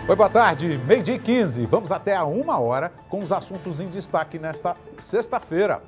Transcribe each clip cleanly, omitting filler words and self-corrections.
Oi, boa tarde, meio-dia e 15. Vamos até a 1h com os assuntos em destaque nesta sexta-feira.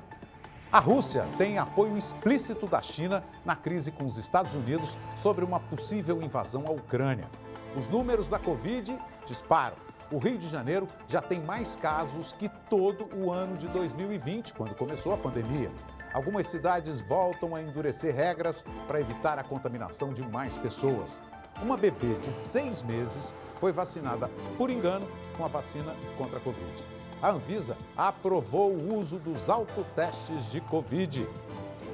A Rússia tem apoio explícito da China na crise com os Estados Unidos sobre uma possível invasão à Ucrânia. Os números da Covid disparam. O Rio de Janeiro já tem mais casos que todo o ano de 2020, quando começou a pandemia. Algumas cidades voltam a endurecer regras para evitar a contaminação de mais pessoas. Uma bebê de 6 meses foi vacinada por engano com a vacina contra a Covid. A Anvisa aprovou o uso dos autotestes de Covid.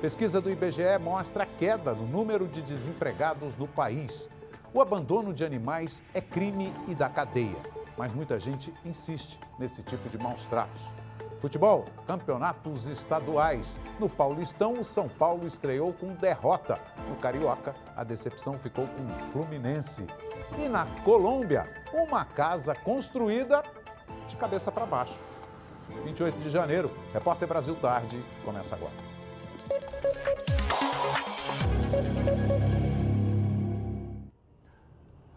Pesquisa do IBGE mostra queda no número de desempregados no país. O abandono de animais é crime e dá cadeia, mas muita gente insiste nesse tipo de maus tratos. Futebol, campeonatos estaduais. No Paulistão, o São Paulo estreou com derrota. No Carioca, a decepção ficou com o Fluminense. E na Colômbia, uma casa construída de cabeça para baixo. 28 de janeiro, Repórter Brasil Tarde, começa agora.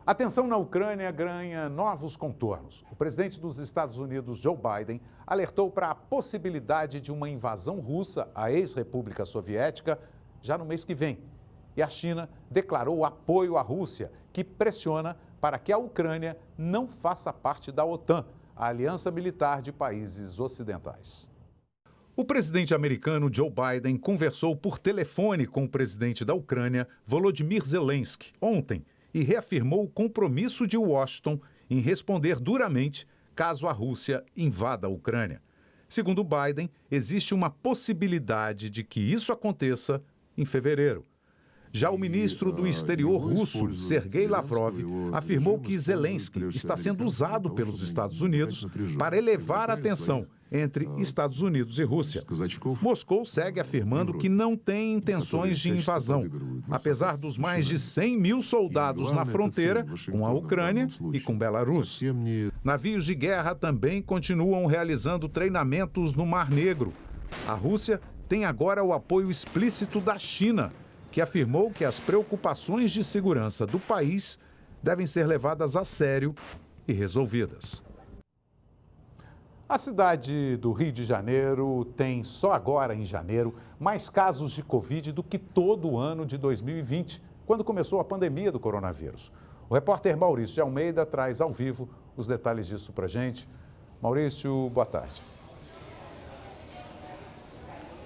A tensão na Ucrânia ganha novos contornos. O presidente dos Estados Unidos, Joe Biden, alertou para a possibilidade de uma invasão russa à ex-república soviética já no mês que vem. E a China declarou apoio à Rússia, que pressiona para que a Ucrânia não faça parte da OTAN, a aliança militar de países ocidentais. O presidente americano Joe Biden conversou por telefone com o presidente da Ucrânia, Volodymyr Zelensky, ontem, e reafirmou o compromisso de Washington em responder duramente caso a Rússia invada a Ucrânia. Segundo Biden, existe uma possibilidade de que isso aconteça em fevereiro. Já o ministro do Exterior russo, Sergei Lavrov, afirmou que Zelensky está sendo usado pelos Estados Unidos para elevar a tensão entre Estados Unidos e Rússia. Moscou segue afirmando que não tem intenções de invasão, apesar dos mais de 100 mil soldados na fronteira com a Ucrânia e com Belarus. Navios de guerra também continuam realizando treinamentos no Mar Negro. A Rússia tem agora o apoio explícito da China, que afirmou que as preocupações de segurança do país devem ser levadas a sério e resolvidas. A cidade do Rio de Janeiro tem, só agora em janeiro, mais casos de Covid do que todo o ano de 2020, quando começou a pandemia do coronavírus. O repórter Maurício de Almeida traz ao vivo os detalhes disso para a gente. Maurício, boa tarde.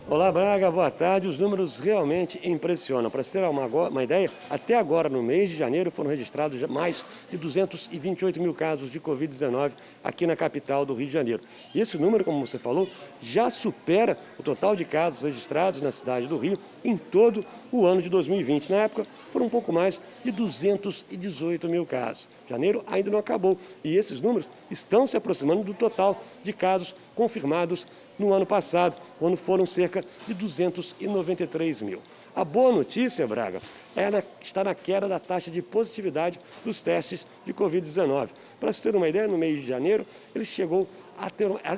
Olá, Braga, boa tarde. Os números realmente impressionam. Para você ter uma ideia, até agora, no mês de janeiro, foram registrados mais de 228 mil casos de Covid-19 aqui na capital do Rio de Janeiro. E esse número, como você falou, já supera o total de casos registrados na cidade do Rio em todo o ano de 2020. Na época, foram um pouco mais de 218 mil casos. Janeiro ainda não acabou e esses números estão se aproximando do total de casos confirmados no ano passado, quando foram cerca de 293 mil. A boa notícia, Braga, está na queda da taxa de positividade dos testes de Covid-19. Para se ter uma ideia, no mês de janeiro,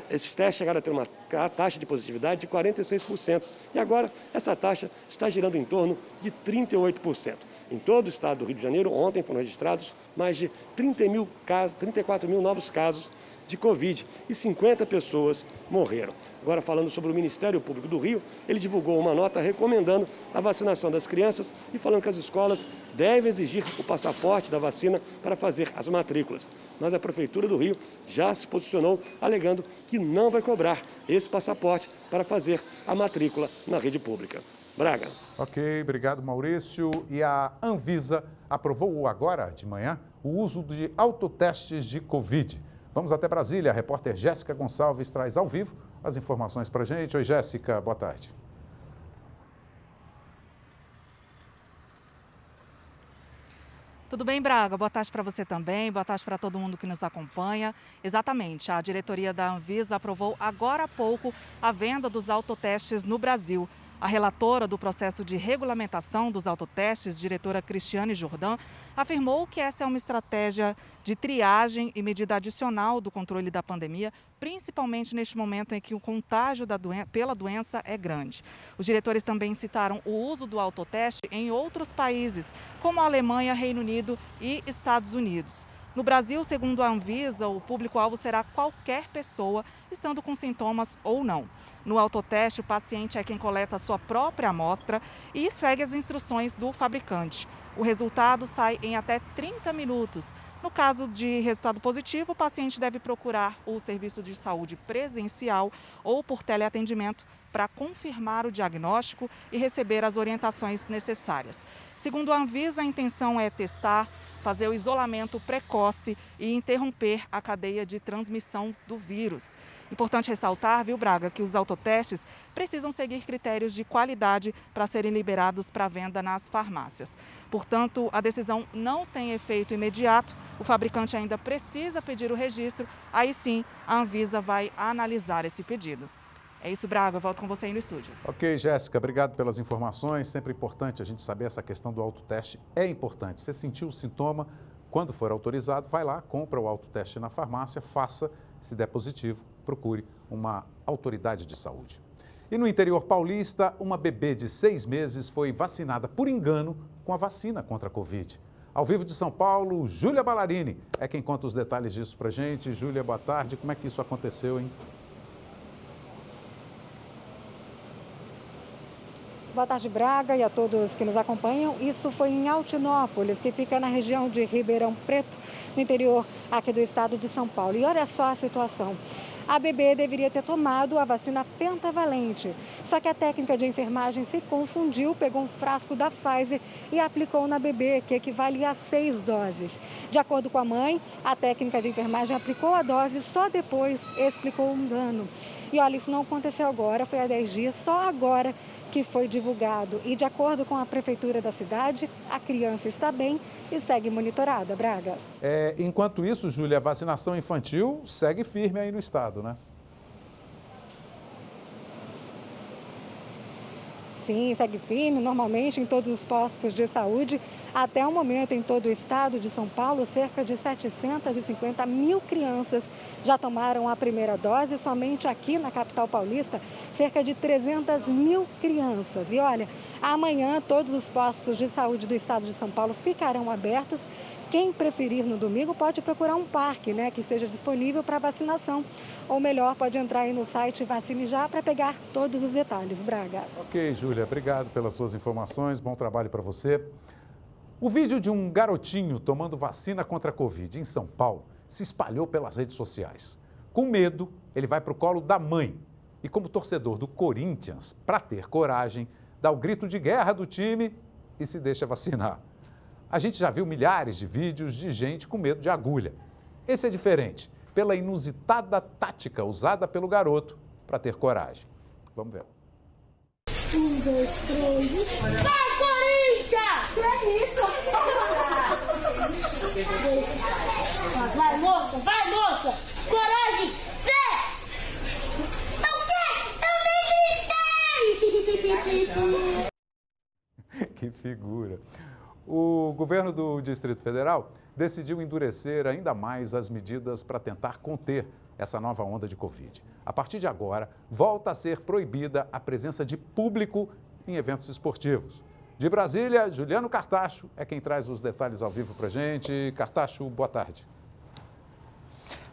esses testes chegaram a ter uma taxa de positividade de 46%. E agora, essa taxa está girando em torno de 38%. Em todo o estado do Rio de Janeiro, ontem foram registrados mais de 34 mil novos casos de Covid e 50 pessoas morreram. Agora, falando sobre o Ministério Público do Rio, ele divulgou uma nota recomendando a vacinação das crianças e falando que as escolas devem exigir o passaporte da vacina para fazer as matrículas. Mas a Prefeitura do Rio já se posicionou alegando que não vai cobrar esse passaporte para fazer a matrícula na rede pública. Braga. Ok, obrigado, Maurício. E a Anvisa aprovou agora de manhã o uso de autotestes de Covid. Vamos até Brasília. A repórter Jéssica Gonçalves traz ao vivo as informações para a gente. Oi, Jéssica, boa tarde. Tudo bem, Braga? Boa tarde para você também, boa tarde para todo mundo que nos acompanha. Exatamente, a diretoria da Anvisa aprovou agora há pouco a venda dos autotestes no Brasil. A relatora do processo de regulamentação dos autotestes, diretora Cristiane Jordan, afirmou que essa é uma estratégia de triagem e medida adicional do controle da pandemia, principalmente neste momento em que o contágio pela doença é grande. Os diretores também citaram o uso do autoteste em outros países, como a Alemanha, Reino Unido e Estados Unidos. No Brasil, segundo a Anvisa, o público-alvo será qualquer pessoa, estando com sintomas ou não. No autoteste, o paciente é quem coleta a sua própria amostra e segue as instruções do fabricante. O resultado sai em até 30 minutos. No caso de resultado positivo, o paciente deve procurar o serviço de saúde presencial ou por teleatendimento para confirmar o diagnóstico e receber as orientações necessárias. Segundo a Anvisa, a intenção é testar, fazer o isolamento precoce e interromper a cadeia de transmissão do vírus. Importante ressaltar, viu, Braga, que os autotestes precisam seguir critérios de qualidade para serem liberados para venda nas farmácias. Portanto, a decisão não tem efeito imediato, o fabricante ainda precisa pedir o registro, aí sim a Anvisa vai analisar esse pedido. É isso, Braga, eu volto com você aí no estúdio. Ok, Jéssica, obrigado pelas informações. Sempre importante a gente saber essa questão do autoteste. É importante. Você sentiu o sintoma, quando for autorizado, vai lá, compra o autoteste na farmácia, faça, se der positivo, procure uma autoridade de saúde. E no interior paulista, uma bebê de 6 meses foi vacinada por engano com a vacina contra a Covid. Ao vivo de São Paulo, Júlia Ballarini é quem conta os detalhes disso pra gente. Júlia, boa tarde. Como é que isso aconteceu, hein? Boa tarde, Braga, e a todos que nos acompanham. Isso foi em Altinópolis, que fica na região de Ribeirão Preto, no interior aqui do estado de São Paulo. E olha só a situação. A bebê deveria ter tomado a vacina pentavalente, só que a técnica de enfermagem se confundiu, pegou um frasco da Pfizer e aplicou na bebê, que equivale a 6 doses. De acordo com a mãe, a técnica de enfermagem aplicou a dose, só depois explicou o engano. E olha, isso não aconteceu agora, foi há 10 dias, só agora que foi divulgado. E de acordo com a prefeitura da cidade, a criança está bem e segue monitorada, Braga. Enquanto isso, Júlia, a vacinação infantil segue firme aí no estado, né? Sim, segue firme, normalmente em todos os postos de saúde. Até o momento, em todo o estado de São Paulo, cerca de 750 mil crianças já tomaram a primeira dose. Somente aqui na capital paulista, cerca de 300 mil crianças. E olha, amanhã todos os postos de saúde do estado de São Paulo ficarão abertos. Quem preferir no domingo pode procurar um parque, né, que seja disponível para vacinação. Ou melhor, pode entrar aí no site Vacine Já para pegar todos os detalhes, Braga. Ok, Júlia, obrigado pelas suas informações, bom trabalho para você. O vídeo de um garotinho tomando vacina contra a Covid em São Paulo se espalhou pelas redes sociais. Com medo, ele vai para o colo da mãe. E como torcedor do Corinthians, para ter coragem, dá o grito de guerra do time e se deixa vacinar. A gente já viu milhares de vídeos de gente com medo de agulha. Esse é diferente, pela inusitada tática usada pelo garoto para ter coragem. Vamos ver. 1, 2, 3. Vai, Corinthians! Que é isso? Vai, moça! Vai, moça! Coragem! Fé! O quê? Eu nem gritei! Que figura! O governo do Distrito Federal decidiu endurecer ainda mais as medidas para tentar conter essa nova onda de Covid. A partir de agora, volta a ser proibida a presença de público em eventos esportivos. De Brasília, Juliano Cartacho é quem traz os detalhes ao vivo para a gente. Cartacho, boa tarde.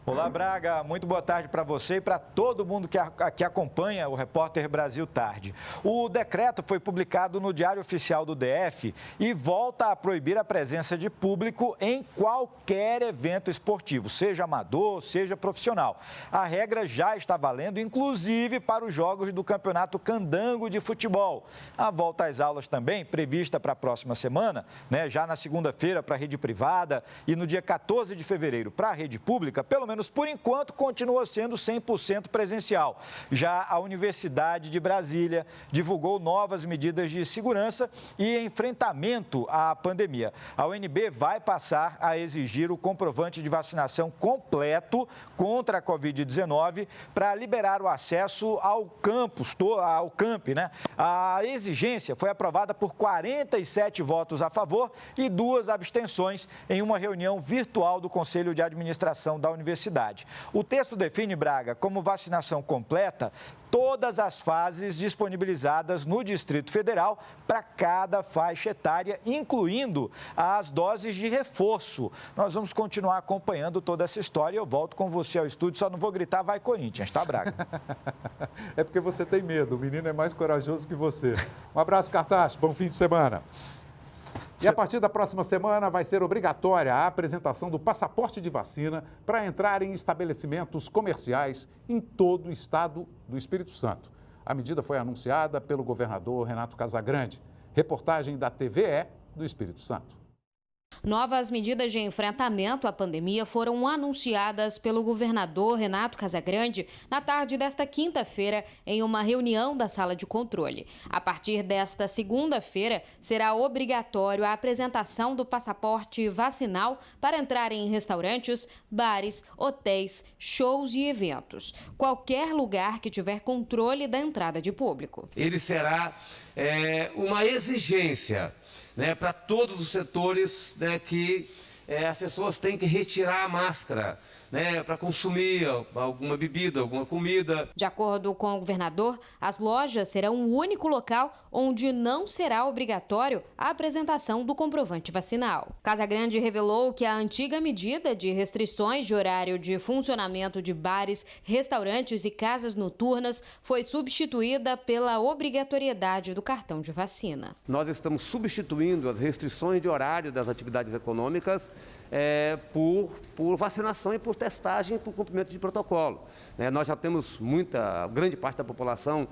Olá, Braga. Muito boa tarde para você e para todo mundo que acompanha o Repórter Brasil Tarde. O decreto foi publicado no Diário Oficial do DF e volta a proibir a presença de público em qualquer evento esportivo, seja amador, seja profissional. A regra já está valendo, inclusive para os jogos do Campeonato Candango de Futebol. A volta às aulas também, prevista para a próxima semana, né, já na segunda-feira para a rede privada e no dia 14 de fevereiro para a rede pública, pelo menos por enquanto, continua sendo 100% presencial. Já a Universidade de Brasília divulgou novas medidas de segurança e enfrentamento à pandemia. A UNB vai passar a exigir o comprovante de vacinação completo contra a Covid-19 para liberar o acesso ao campus, ao camp, né? A exigência foi aprovada por 47 votos a favor e 2 abstenções em uma reunião virtual do Conselho de Administração da Universidade. velocidade. O texto define, Braga, como vacinação completa todas as fases disponibilizadas no Distrito Federal para cada faixa etária, incluindo as doses de reforço. Nós vamos continuar acompanhando toda essa história. Eu volto com você ao estúdio, só não vou gritar vai Corinthians, tá, Braga? É porque você tem medo, o menino é mais corajoso que você. Um abraço, Cartaz, bom fim de semana. E a partir da próxima semana vai ser obrigatória a apresentação do passaporte de vacina para entrar em estabelecimentos comerciais em todo o estado do Espírito Santo. A medida foi anunciada pelo governador Renato Casagrande. Reportagem da TVE do Espírito Santo. Novas medidas de enfrentamento à pandemia foram anunciadas pelo governador Renato Casagrande na tarde desta quinta-feira em uma reunião da sala de controle. A partir desta segunda-feira, será obrigatório a apresentação do passaporte vacinal para entrar em restaurantes, bares, hotéis, shows e eventos. Qualquer lugar que tiver controle da entrada de público. Ele será uma exigência, né, para todos os setores, né, que as pessoas têm que retirar a máscara, né, para consumir alguma bebida, alguma comida. De acordo com o governador, as lojas serão o único local onde não será obrigatório a apresentação do comprovante vacinal. Casagrande revelou que a antiga medida de restrições de horário de funcionamento de bares, restaurantes e casas noturnas foi substituída pela obrigatoriedade do cartão de vacina. Nós estamos substituindo as restrições de horário das atividades econômicas por vacinação e por testagem, por cumprimento de protocolo. Nós já temos grande parte da população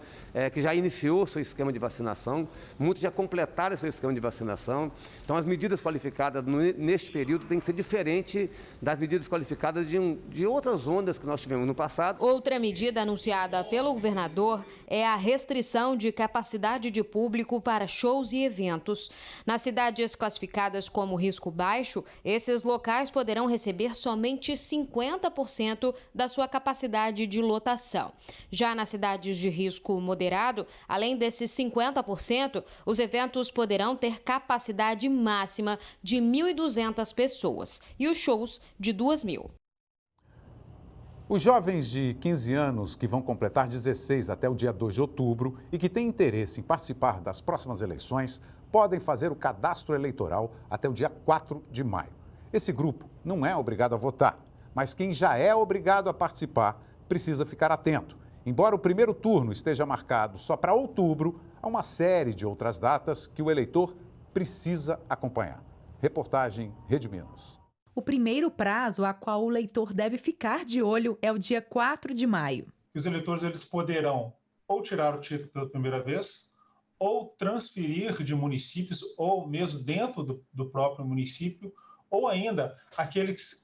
que já iniciou seu esquema de vacinação, muitos já completaram seu esquema de vacinação. Então, as medidas qualificadas neste período têm que ser diferentes das medidas qualificadas de outras ondas que nós tivemos no passado. Outra medida anunciada pelo governador é a restrição de capacidade de público para shows e eventos. Nas cidades classificadas como risco baixo, esses locais poderão receber somente 50% da sua capacidade de lotação. Já nas cidades de risco moderado, além desses 50%, os eventos poderão ter capacidade máxima de 1.200 pessoas e os shows de 2.000. Os jovens de 15 anos que vão completar 16 até o dia 2 de outubro e que têm interesse em participar das próximas eleições podem fazer o cadastro eleitoral até o dia 4 de maio. Esse grupo não é obrigado a votar, mas quem já é obrigado a participar precisa ficar atento. Embora o primeiro turno esteja marcado só para outubro, há uma série de outras datas que o eleitor precisa acompanhar. Reportagem Rede Minas. O primeiro prazo a qual o leitor deve ficar de olho é o dia 4 de maio. Os eleitores eles poderão ou tirar o título pela primeira vez, ou transferir de municípios, ou mesmo dentro do próprio município, ou ainda aqueles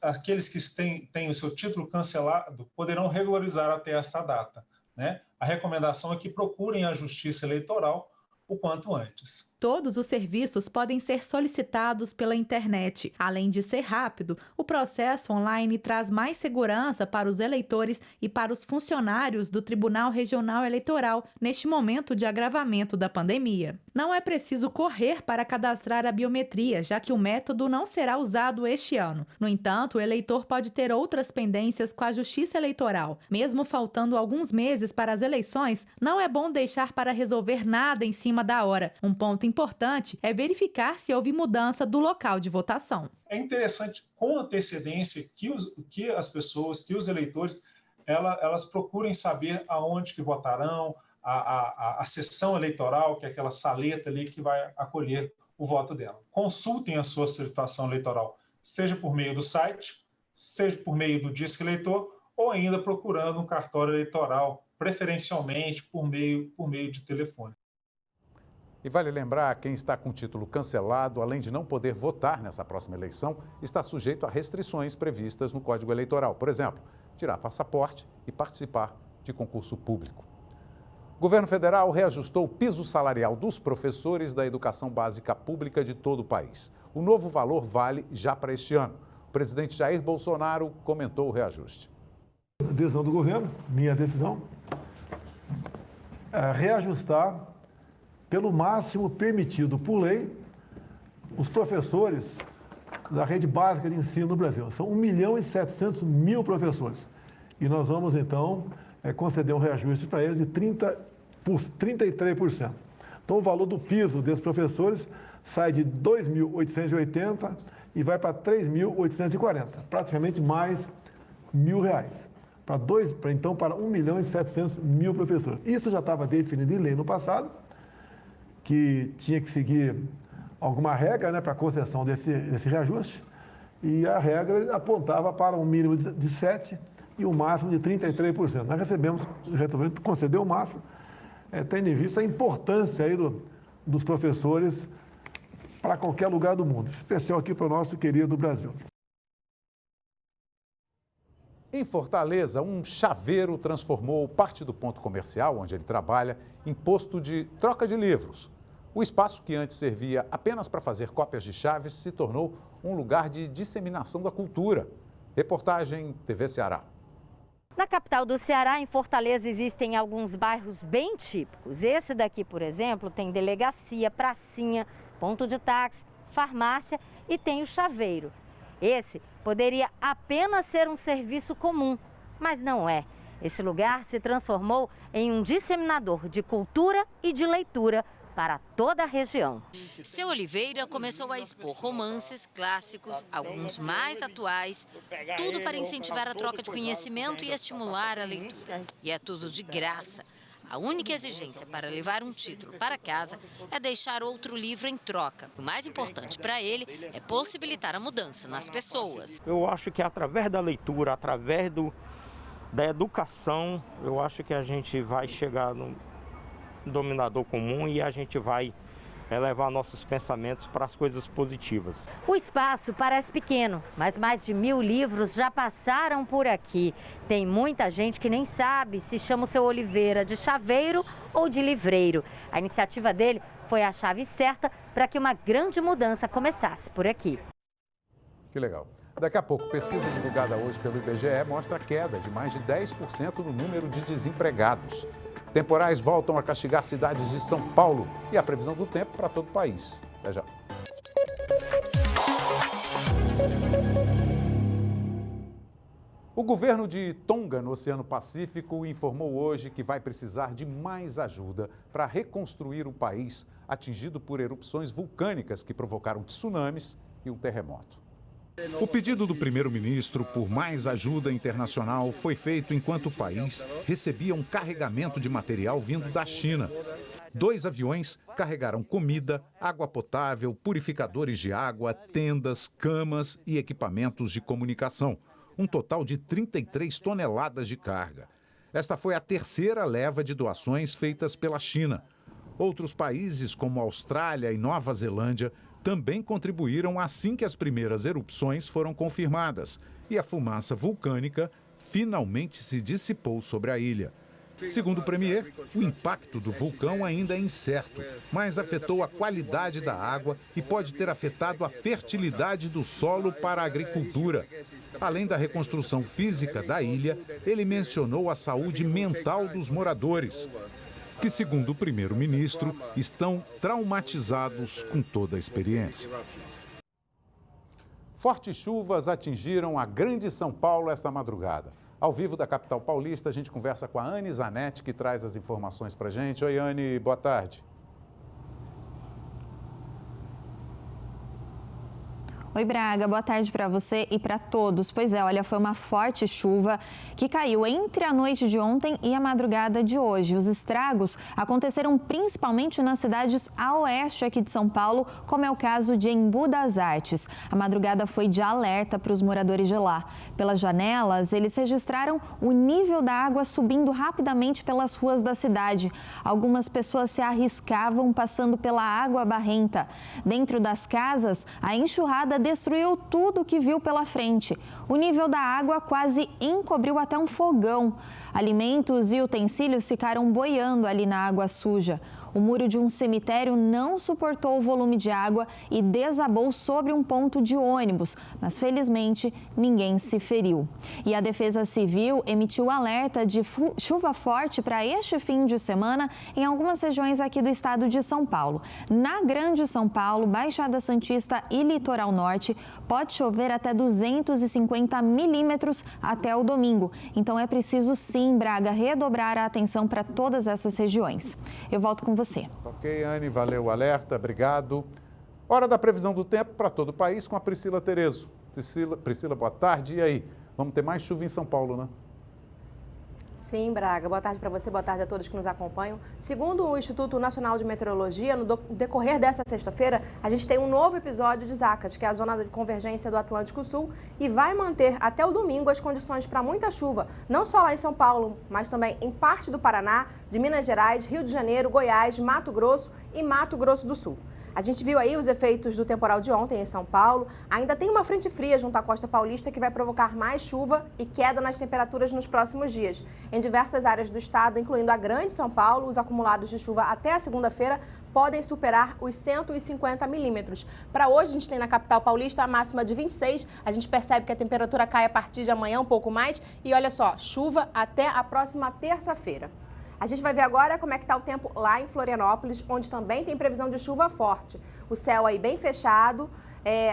que têm o seu título cancelado poderão regularizar até essa data, né? A recomendação é que procurem a Justiça Eleitoral o quanto antes. Todos os serviços podem ser solicitados pela internet. Além de ser rápido, o processo online traz mais segurança para os eleitores e para os funcionários do Tribunal Regional Eleitoral neste momento de agravamento da pandemia. Não é preciso correr para cadastrar a biometria, já que o método não será usado este ano. No entanto, o eleitor pode ter outras pendências com a Justiça Eleitoral. Mesmo faltando alguns meses para as eleições, não é bom deixar para resolver nada em cima da hora. Um ponto importante é verificar se houve mudança do local de votação. É interessante, com antecedência, que as pessoas, que os eleitores, elas procurem saber aonde que votarão, a sessão eleitoral, que é aquela saleta ali que vai acolher o voto dela. Consultem a sua situação eleitoral, seja por meio do site, seja por meio do Disque Eleitor, ou ainda procurando um cartório eleitoral, preferencialmente por meio de telefone. E vale lembrar, quem está com o título cancelado, além de não poder votar nessa próxima eleição, está sujeito a restrições previstas no Código Eleitoral. Por exemplo, tirar passaporte e participar de concurso público. O governo federal reajustou o piso salarial dos professores da educação básica pública de todo o país. O novo valor vale já para este ano. O presidente Jair Bolsonaro comentou o reajuste. A decisão do governo, minha decisão, é reajustar pelo máximo permitido por lei, os professores da rede básica de ensino no Brasil. São 1.700.000 professores. E nós vamos, então, conceder um reajuste para eles de 33%. Então, o valor do piso desses professores sai de 2.880 e vai para 3.840, praticamente mais R$ 1.000. Então, para 1.700.000 professores. Isso já estava definido em lei no passado, que tinha que seguir alguma regra, né, para a concessão desse reajuste, e a regra apontava para um mínimo de 7% e um máximo de 33%. Nós resolvemos conceder o máximo, tendo em vista a importância aí dos professores para qualquer lugar do mundo, especial aqui para o nosso querido Brasil. Em Fortaleza, um chaveiro transformou parte do ponto comercial onde ele trabalha em posto de troca de livros. O espaço que antes servia apenas para fazer cópias de chaves se tornou um lugar de disseminação da cultura. Reportagem TV Ceará. Na capital do Ceará, em Fortaleza, existem alguns bairros bem típicos. Esse daqui, por exemplo, tem delegacia, pracinha, ponto de táxi, farmácia e tem o chaveiro. Esse poderia apenas ser um serviço comum, mas não é. Esse lugar se transformou em um disseminador de cultura e de leitura para toda a região. Seu Oliveira começou a expor romances clássicos, alguns mais atuais, tudo para incentivar a troca de conhecimento e estimular a leitura. E é tudo de graça. A única exigência para levar um título para casa é deixar outro livro em troca. O mais importante para ele é possibilitar a mudança nas pessoas. Eu acho que através da leitura, através da educação, eu acho que a gente vai chegar no dominador comum e a gente vai levar nossos pensamentos para as coisas positivas. O espaço parece pequeno, mas mais de 1.000 livros já passaram por aqui. Tem muita gente que nem sabe se chama o seu Oliveira de chaveiro ou de livreiro. A iniciativa dele foi a chave certa para que uma grande mudança começasse por aqui. Que legal. Daqui a pouco, pesquisa divulgada hoje pelo IBGE mostra a queda de mais de 10% no número de desempregados. Temporais voltam a castigar cidades de São Paulo e a previsão do tempo para todo o país. Até já. O governo de Tonga, no Oceano Pacífico, informou hoje que vai precisar de mais ajuda para reconstruir o país atingido por erupções vulcânicas que provocaram tsunamis e um terremoto. O pedido do primeiro-ministro por mais ajuda internacional foi feito enquanto o país recebia um carregamento de material vindo da China. 2 aviões carregaram comida, água potável, purificadores de água, tendas, camas e equipamentos de comunicação. Um total de 33 toneladas de carga. Esta foi a 3ª leva de doações feitas pela China. Outros países, como Austrália e Nova Zelândia, também contribuíram assim que as primeiras erupções foram confirmadas e a fumaça vulcânica finalmente se dissipou sobre a ilha. Segundo o premier, o impacto do vulcão ainda é incerto, mas afetou a qualidade da água e pode ter afetado a fertilidade do solo para a agricultura. Além da reconstrução física da ilha, ele mencionou a saúde mental dos moradores, que, segundo o primeiro-ministro, estão traumatizados com toda a experiência. Fortes chuvas atingiram a Grande São Paulo esta madrugada. Ao vivo da capital paulista, a gente conversa com a Anne Zanetti, que traz as informações para a gente. Oi, Anne, boa tarde. Oi, Braga, boa tarde para você e para todos. Pois é, olha, foi uma forte chuva que caiu entre a noite de ontem e a madrugada de hoje. Os estragos aconteceram principalmente nas cidades a oeste aqui de São Paulo, como é o caso de Embu das Artes. A madrugada foi de alerta para os moradores de lá. Pelas janelas, eles registraram o nível da água subindo rapidamente pelas ruas da cidade. Algumas pessoas se arriscavam passando pela água barrenta. Dentro das casas, a enxurrada destruiu tudo que viu pela frente. O nível da água quase encobriu até um fogão. Alimentos e utensílios ficaram boiando ali na água suja. O muro de um cemitério não suportou o volume de água e desabou sobre um ponto de ônibus, mas felizmente ninguém se feriu. E a Defesa Civil emitiu alerta de chuva forte para este fim de semana em algumas regiões aqui do estado de São Paulo. Na Grande São Paulo, Baixada Santista e Litoral Norte, pode chover até 250 milímetros até o domingo. Então é preciso sim, Braga, redobrar a atenção para todas essas regiões. Eu volto com você. Ok, Anne, valeu o alerta, obrigado. Hora da previsão do tempo para todo o país com a Priscila Terezo. Priscila, boa tarde. E aí, vamos ter mais chuva em São Paulo, né? Sim, Braga. Boa tarde para você, boa tarde a todos que nos acompanham. Segundo o Instituto Nacional de Meteorologia, no decorrer dessa sexta-feira, a gente tem um novo episódio de Zacas, que é a zona de convergência do Atlântico Sul, e vai manter até o domingo as condições para muita chuva, não só lá em São Paulo, mas também em parte do Paraná, de Minas Gerais, Rio de Janeiro, Goiás, Mato Grosso e Mato Grosso do Sul. A gente viu aí os efeitos do temporal de ontem em São Paulo. Ainda tem uma frente fria junto à costa paulista que vai provocar mais chuva e queda nas temperaturas nos próximos dias. Em diversas áreas do estado, incluindo a Grande São Paulo, os acumulados de chuva até a segunda-feira podem superar os 150 milímetros. Para hoje, a gente tem na capital paulista a máxima de 26. A gente percebe que a temperatura cai a partir de amanhã um pouco mais. E olha só, chuva até a próxima terça-feira. A gente vai ver agora como é que está o tempo lá em Florianópolis, onde também tem previsão de chuva forte. O céu aí bem fechado,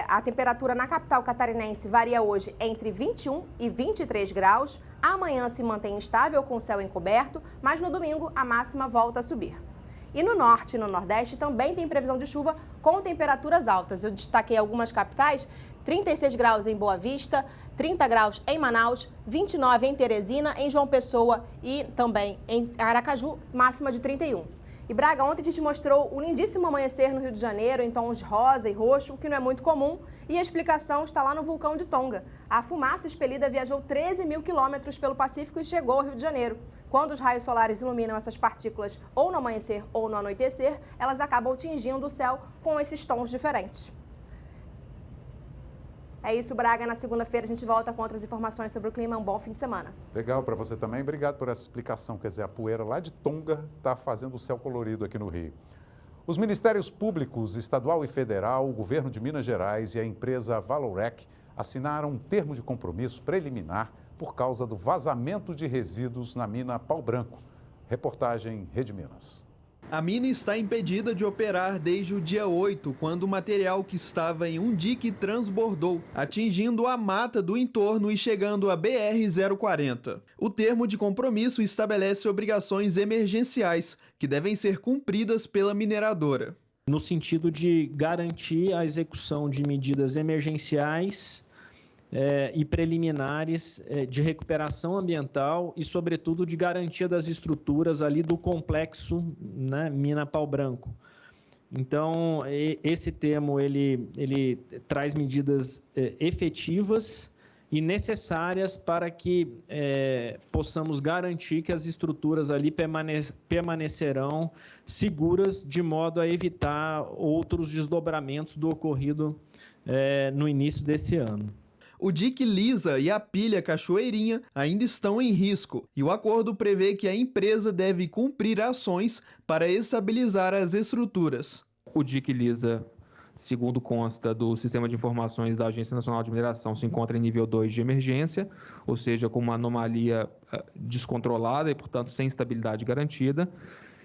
a temperatura na capital catarinense varia hoje entre 21 e 23 graus. Amanhã se mantém estável com o céu encoberto, mas no domingo a máxima volta a subir. E no norte e no nordeste também tem previsão de chuva com temperaturas altas. Eu destaquei algumas capitais, 36 graus em Boa Vista, 30 graus em Manaus, 29 em Teresina, em João Pessoa e também em Aracaju, máxima de 31. E Braga, ontem a gente mostrou o lindíssimo amanhecer no Rio de Janeiro, em tons rosa e roxo, o que não é muito comum, e a explicação está lá no vulcão de Tonga. A fumaça expelida viajou 13 mil quilômetros pelo Pacífico e chegou ao Rio de Janeiro. Quando os raios solares iluminam essas partículas ou no amanhecer ou no anoitecer, elas acabam tingindo o céu com esses tons diferentes. É isso, Braga. Na segunda-feira a gente volta com outras informações sobre o clima. Um bom fim de semana. Legal para você também. Obrigado por essa explicação. Quer dizer, a poeira lá de Tonga está fazendo o céu colorido aqui no Rio. Os Ministérios Públicos Estadual e Federal, o Governo de Minas Gerais e a empresa Valorec assinaram um termo de compromisso preliminar por causa do vazamento de resíduos na mina Pau Branco. Reportagem Rede Minas. A mina está impedida de operar desde o dia 8, quando o material que estava em um dique transbordou, atingindo a mata do entorno e chegando à BR-040. O termo de compromisso estabelece obrigações emergenciais, que devem ser cumpridas pela mineradora. No sentido de garantir a execução de medidas emergenciais e preliminares de recuperação ambiental e, sobretudo, de garantia das estruturas ali do complexo, né, Mina Pau Branco. Então, esse termo ele traz medidas efetivas e necessárias para que possamos garantir que as estruturas ali permanecerão seguras, de modo a evitar outros desdobramentos do ocorrido no início desse ano. O dique Lisa e a pilha Cachoeirinha ainda estão em risco e o acordo prevê que a empresa deve cumprir ações para estabilizar as estruturas. O dique Lisa, segundo consta do Sistema de Informações da Agência Nacional de Mineração, se encontra em nível 2 de emergência, ou seja, com uma anomalia descontrolada e, portanto, sem estabilidade garantida.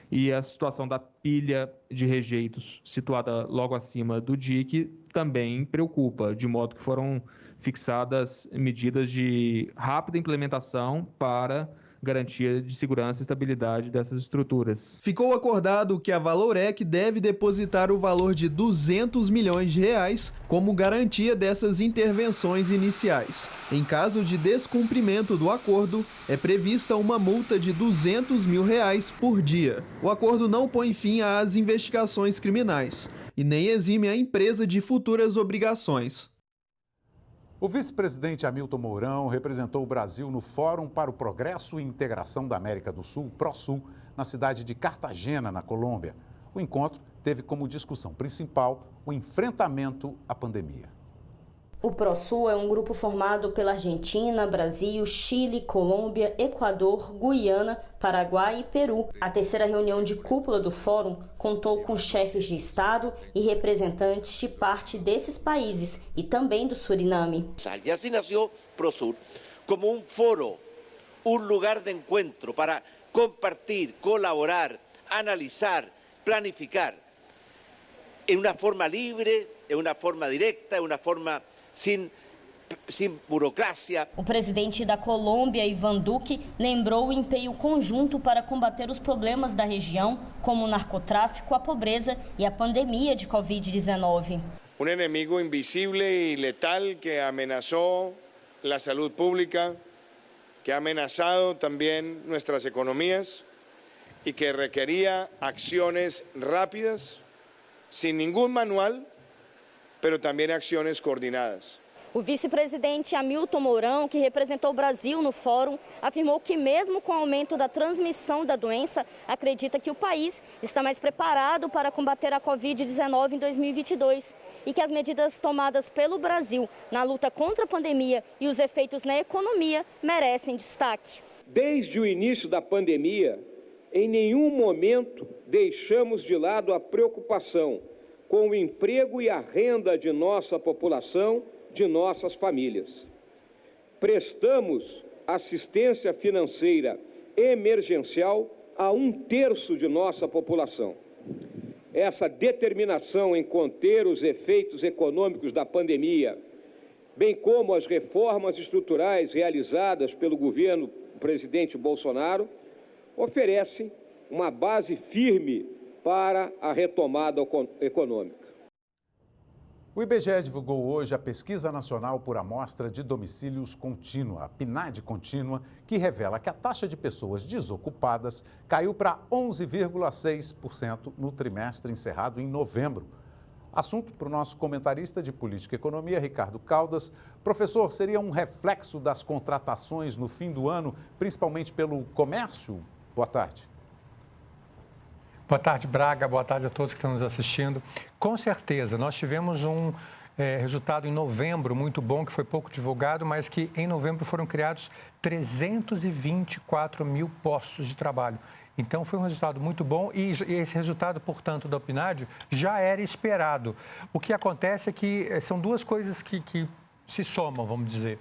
E a situação da pilha de rejeitos, situada logo acima do dique, também preocupa, de modo que foram fixadas medidas de rápida implementação para garantia de segurança e estabilidade dessas estruturas. Ficou acordado que a Valorec deve depositar o valor de R$200 milhões como garantia dessas intervenções iniciais. Em caso de descumprimento do acordo, é prevista uma multa de R$200 mil por dia. O acordo não põe fim às investigações criminais e nem exime a empresa de futuras obrigações. O vice-presidente Hamilton Mourão representou o Brasil no Fórum para o Progresso e Integração da América do Sul, PROSUL, na cidade de Cartagena, na Colômbia. O encontro teve como discussão principal o enfrentamento à pandemia. O ProSul é um grupo formado pela Argentina, Brasil, Chile, Colômbia, Equador, Guiana, Paraguai e Peru. A terceira reunião de cúpula do fórum contou com chefes de Estado e representantes de parte desses países e também do Suriname. E assim nasceu ProSul, como um foro, um lugar de encontro para compartir, colaborar, analisar, planificar em uma forma livre, em uma forma direta, em uma forma sem burocracia. O presidente da Colômbia, Iván Duque, lembrou o empenho conjunto para combater os problemas da região, como o narcotráfico, a pobreza e a pandemia de Covid-19. Um inimigo invisível e letal que ameaçou a saúde pública, que ha amenazado também nossas economias e que requeria ações rápidas, sem nenhum manual, pero também ações coordenadas. O vice-presidente Hamilton Mourão, que representou o Brasil no fórum, afirmou que mesmo com o aumento da transmissão da doença, acredita que o país está mais preparado para combater a Covid-19 em 2022 e que as medidas tomadas pelo Brasil na luta contra a pandemia e os efeitos na economia merecem destaque. Desde o início da pandemia, em nenhum momento deixamos de lado a preocupação com o emprego e a renda de nossa população, de nossas famílias. Prestamos assistência financeira emergencial a 1/3 de nossa população. Essa determinação em conter os efeitos econômicos da pandemia, bem como as reformas estruturais realizadas pelo governo do presidente Bolsonaro, oferecem uma base firme para a retomada econômica. O IBGE divulgou hoje a Pesquisa Nacional por Amostra de Domicílios Contínua, a PNAD contínua, que revela que a taxa de pessoas desocupadas caiu para 11,6% no trimestre encerrado em novembro. Assunto para o nosso comentarista de Política e Economia, Ricardo Caldas. Professor, seria um reflexo das contratações no fim do ano, principalmente pelo comércio? Boa tarde. Boa tarde, Braga. Boa tarde a todos que estão nos assistindo. Com certeza, nós tivemos um resultado em novembro muito bom, que foi pouco divulgado, mas que em novembro foram criados 324 mil postos de trabalho. Então, foi um resultado muito bom e esse resultado, portanto, da PNAD já era esperado. O que acontece é que são duas coisas que se somam, vamos dizer.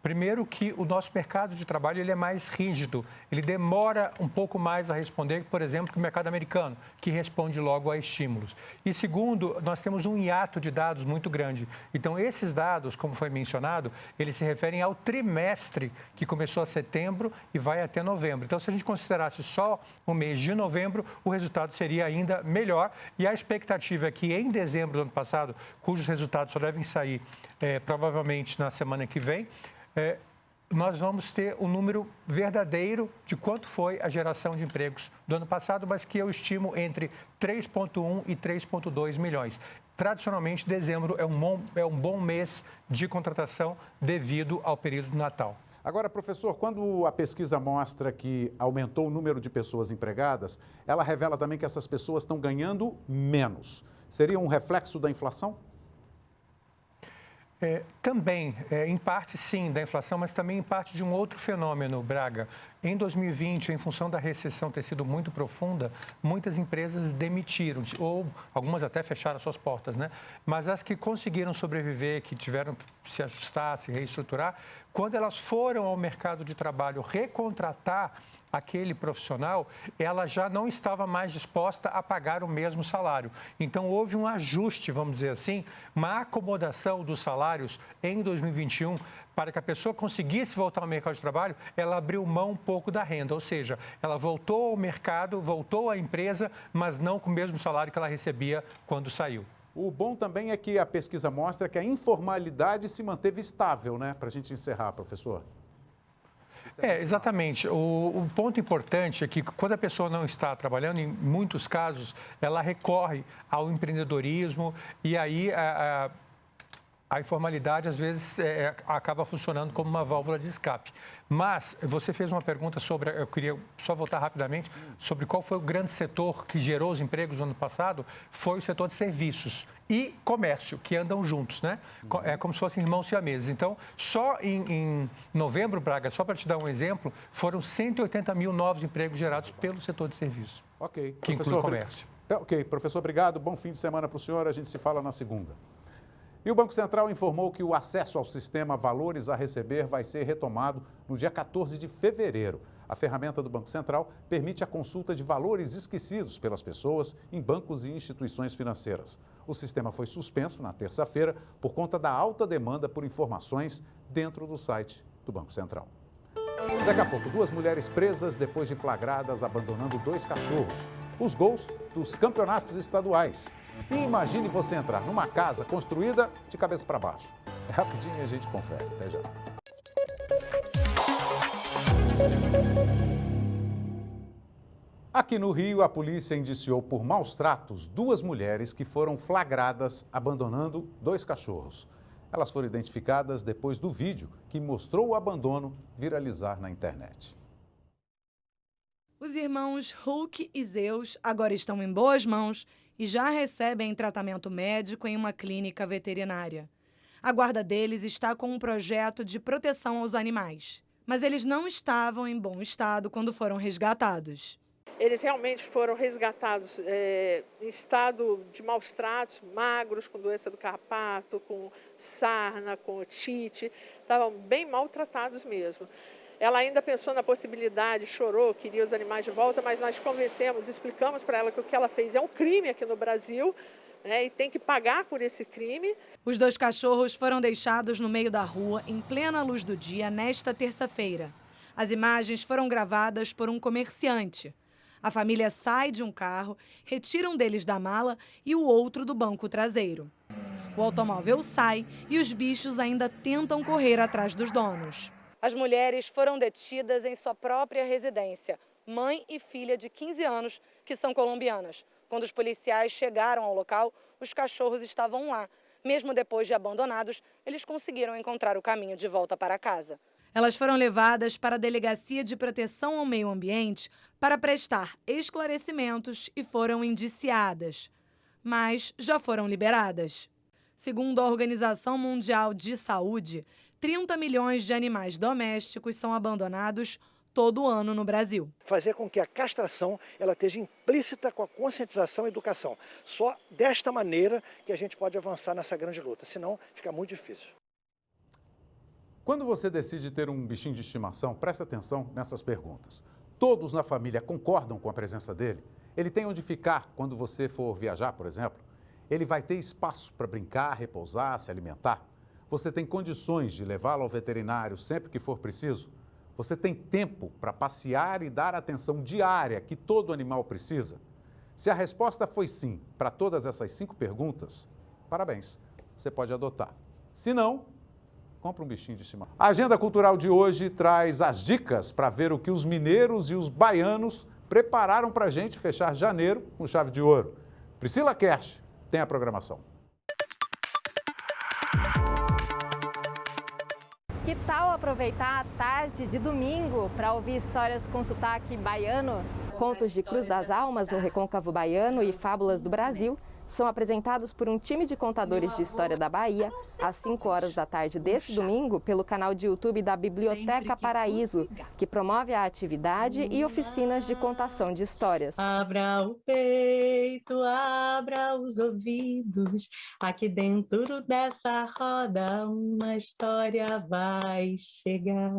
Primeiro, que o nosso mercado de trabalho ele é mais rígido, ele demora um pouco mais a responder, por exemplo, que o mercado americano, que responde logo a estímulos. E segundo, nós temos um hiato de dados muito grande. Então, esses dados, como foi mencionado, eles se referem ao trimestre que começou a setembro e vai até novembro. Então, se a gente considerasse só o mês de novembro, o resultado seria ainda melhor. E a expectativa é que em dezembro do ano passado, cujos resultados só devem sair provavelmente na semana que vem, nós vamos ter o número verdadeiro de quanto foi a geração de empregos do ano passado, mas que eu estimo entre 3,1 e 3,2 milhões. Tradicionalmente, dezembro é um bom mês de contratação devido ao período do Natal. Agora, professor, quando a pesquisa mostra que aumentou o número de pessoas empregadas, ela revela também que essas pessoas estão ganhando menos. Seria um reflexo da inflação? Também, em parte sim, da inflação, mas também em parte de um outro fenômeno, Braga. Em 2020, em função da recessão ter sido muito profunda, muitas empresas demitiram, ou algumas até fecharam suas portas, né? Mas as que conseguiram sobreviver, que tiveram que se ajustar, se reestruturar, quando elas foram ao mercado de trabalho recontratar aquele profissional, ela já não estava mais disposta a pagar o mesmo salário. Então, houve um ajuste, vamos dizer assim, uma acomodação dos salários em 2021 para que a pessoa conseguisse voltar ao mercado de trabalho, ela abriu mão um pouco da renda, ou seja, ela voltou ao mercado, voltou à empresa, mas não com o mesmo salário que ela recebia quando saiu. O bom também é que a pesquisa mostra que a informalidade se manteve estável, né? Para a gente encerrar, professor. Exatamente. O ponto importante é que quando a pessoa não está trabalhando, em muitos casos, ela recorre ao empreendedorismo e aí a informalidade, às vezes, acaba funcionando como uma válvula de escape. Mas você fez uma pergunta sobre, eu queria só voltar rapidamente, sobre qual foi o grande setor que gerou os empregos no ano passado, foi o setor de serviços e comércio, que andam juntos, né? É como se fossem irmãos siameses. Então, só em novembro, Braga, só para te dar um exemplo, foram 180 mil novos empregos gerados pelo setor de serviços. Ok. Que inclui o comércio. Ok, professor, obrigado. Bom fim de semana para o senhor. A gente se fala na segunda. E o Banco Central informou que o acesso ao sistema Valores a Receber vai ser retomado no dia 14 de fevereiro. A ferramenta do Banco Central permite a consulta de valores esquecidos pelas pessoas em bancos e instituições financeiras. O sistema foi suspenso na terça-feira por conta da alta demanda por informações dentro do site do Banco Central. Daqui a pouco, 2 mulheres presas depois de flagradas abandonando 2 cachorros. Os gols dos campeonatos estaduais. E imagine você entrar numa casa construída de cabeça para baixo. Rapidinho a gente confere. Até já. Aqui no Rio, a polícia indiciou por maus tratos 2 mulheres que foram flagradas abandonando 2 cachorros. Elas foram identificadas depois do vídeo que mostrou o abandono viralizar na internet. Os irmãos Hulk e Zeus agora estão em boas mãos e já recebem tratamento médico em uma clínica veterinária. A guarda deles está com um projeto de proteção aos animais, mas eles não estavam em bom estado quando foram resgatados. Eles realmente foram resgatados em estado de maus tratos, magros, com doença do carrapato, com sarna, com otite, estavam bem maltratados mesmo. Ela ainda pensou na possibilidade, chorou, queria os animais de volta, mas nós convencemos, explicamos para ela que o que ela fez é um crime aqui no Brasil, né, e tem que pagar por esse crime. Os 2 cachorros foram deixados no meio da rua, em plena luz do dia, nesta terça-feira. As imagens foram gravadas por um comerciante. A família sai de um carro, retira um deles da mala e o outro do banco traseiro. O automóvel sai e os bichos ainda tentam correr atrás dos donos. As mulheres foram detidas em sua própria residência, mãe e filha de 15 anos, que são colombianas. Quando os policiais chegaram ao local, os cachorros estavam lá. Mesmo depois de abandonados, eles conseguiram encontrar o caminho de volta para casa. Elas foram levadas para a Delegacia de Proteção ao Meio Ambiente para prestar esclarecimentos e foram indiciadas, mas já foram liberadas. Segundo a Organização Mundial de Saúde, 30 milhões de animais domésticos são abandonados todo ano no Brasil. Fazer com que a castração ela esteja implícita com a conscientização e educação. Só desta maneira que a gente pode avançar nessa grande luta, senão fica muito difícil. Quando você decide ter um bichinho de estimação, presta atenção nessas perguntas. Todos na família concordam com a presença dele? Ele tem onde ficar quando você for viajar, por exemplo? Ele vai ter espaço para brincar, repousar, se alimentar? Você tem condições de levá-lo ao veterinário sempre que for preciso? Você tem tempo para passear e dar a atenção diária que todo animal precisa? Se a resposta foi sim para todas essas 5 perguntas, parabéns, você pode adotar. Se não, compra um bichinho de estimação. A Agenda Cultural de hoje traz as dicas para ver o que os mineiros e os baianos prepararam para a gente fechar janeiro com chave de ouro. Priscila Kersh tem a programação. Que tal aproveitar a tarde de domingo para ouvir histórias com sotaque baiano? Contos de Cruz das Almas no Recôncavo Baiano e Fábulas do Brasil são apresentados por um time de contadores de história da Bahia às 5 horas da tarde desse domingo pelo canal de YouTube da Biblioteca Paraíso, que promove a atividade e oficinas de contação de histórias. Abra o peito, abra os ouvidos, aqui dentro dessa roda uma história vai chegar.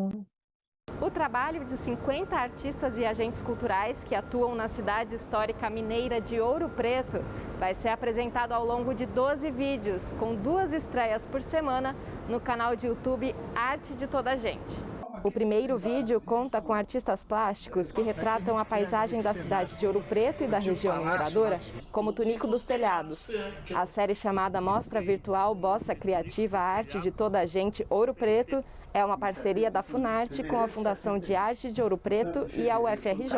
O trabalho de 50 artistas e agentes culturais que atuam na cidade histórica mineira de Ouro Preto vai ser apresentado ao longo de 12 vídeos, com 2 estreias por semana no canal de YouTube Arte de Toda a Gente. O primeiro vídeo conta com artistas plásticos que retratam a paisagem da cidade de Ouro Preto e da região mineradora, como Tunico dos Telhados. A série chamada Mostra Virtual Bossa Criativa Arte de Toda a Gente Ouro Preto é uma parceria da Funarte com a Fundação de Arte de Ouro Preto e a UFRJ.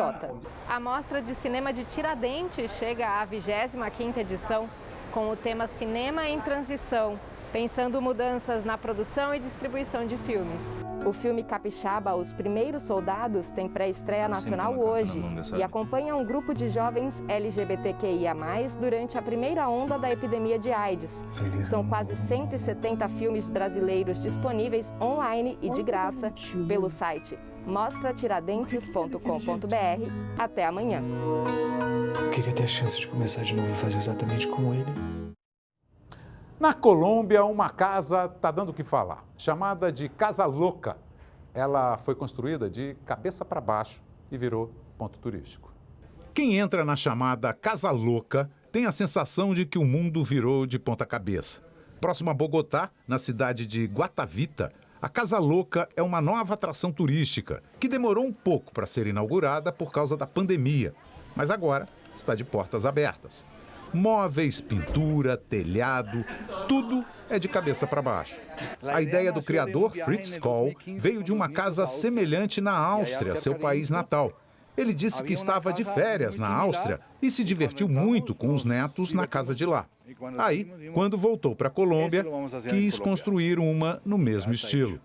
A Mostra de Cinema de Tiradentes chega à 25ª edição com o tema Cinema em Transição pensando mudanças na produção e distribuição de filmes. O filme capixaba Os Primeiros Soldados tem pré-estreia nacional hoje e acompanha um grupo de jovens LGBTQIA+, durante a primeira onda da epidemia de AIDS. São quase 170 filmes brasileiros disponíveis online e de graça pelo site mostratiradentes.com.br. Até amanhã. Eu queria ter a chance de começar de novo e fazer exatamente como ele. Na Colômbia, uma casa está dando o que falar, chamada de Casa Louca. Ela foi construída de cabeça para baixo e virou ponto turístico. Quem entra na chamada Casa Louca tem a sensação de que o mundo virou de ponta cabeça. Próximo a Bogotá, na cidade de Guatavita, a Casa Louca é uma nova atração turística que demorou um pouco para ser inaugurada por causa da pandemia, mas agora está de portas abertas. Móveis, pintura, telhado, tudo é de cabeça para baixo. A ideia do criador, Fritz Kohl, veio de uma casa semelhante na Áustria, seu país natal. Ele disse que estava de férias na Áustria e se divertiu muito com os netos na casa de lá. Aí, quando voltou para a Colômbia, quis construir uma no mesmo estilo.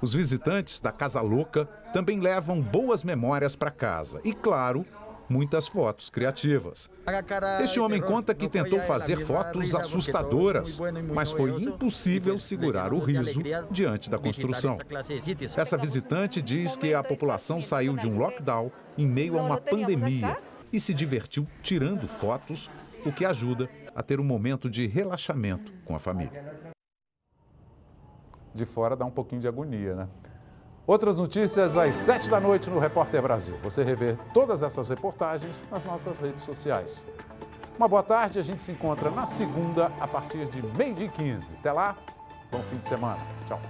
Os visitantes da Casa Louca também levam boas memórias para casa e, claro, muitas fotos criativas. Este homem conta que tentou fazer fotos assustadoras, mas foi impossível segurar o riso diante da construção. Essa visitante diz que a população saiu de um lockdown em meio a uma pandemia e se divertiu tirando fotos, o que ajuda a ter um momento de relaxamento com a família. De fora dá um pouquinho de agonia, né? Outras notícias às 7 da noite no Repórter Brasil. Você revê todas essas reportagens nas nossas redes sociais. Uma boa tarde, a gente se encontra na segunda a partir de 12h15. Até lá, bom fim de semana. Tchau.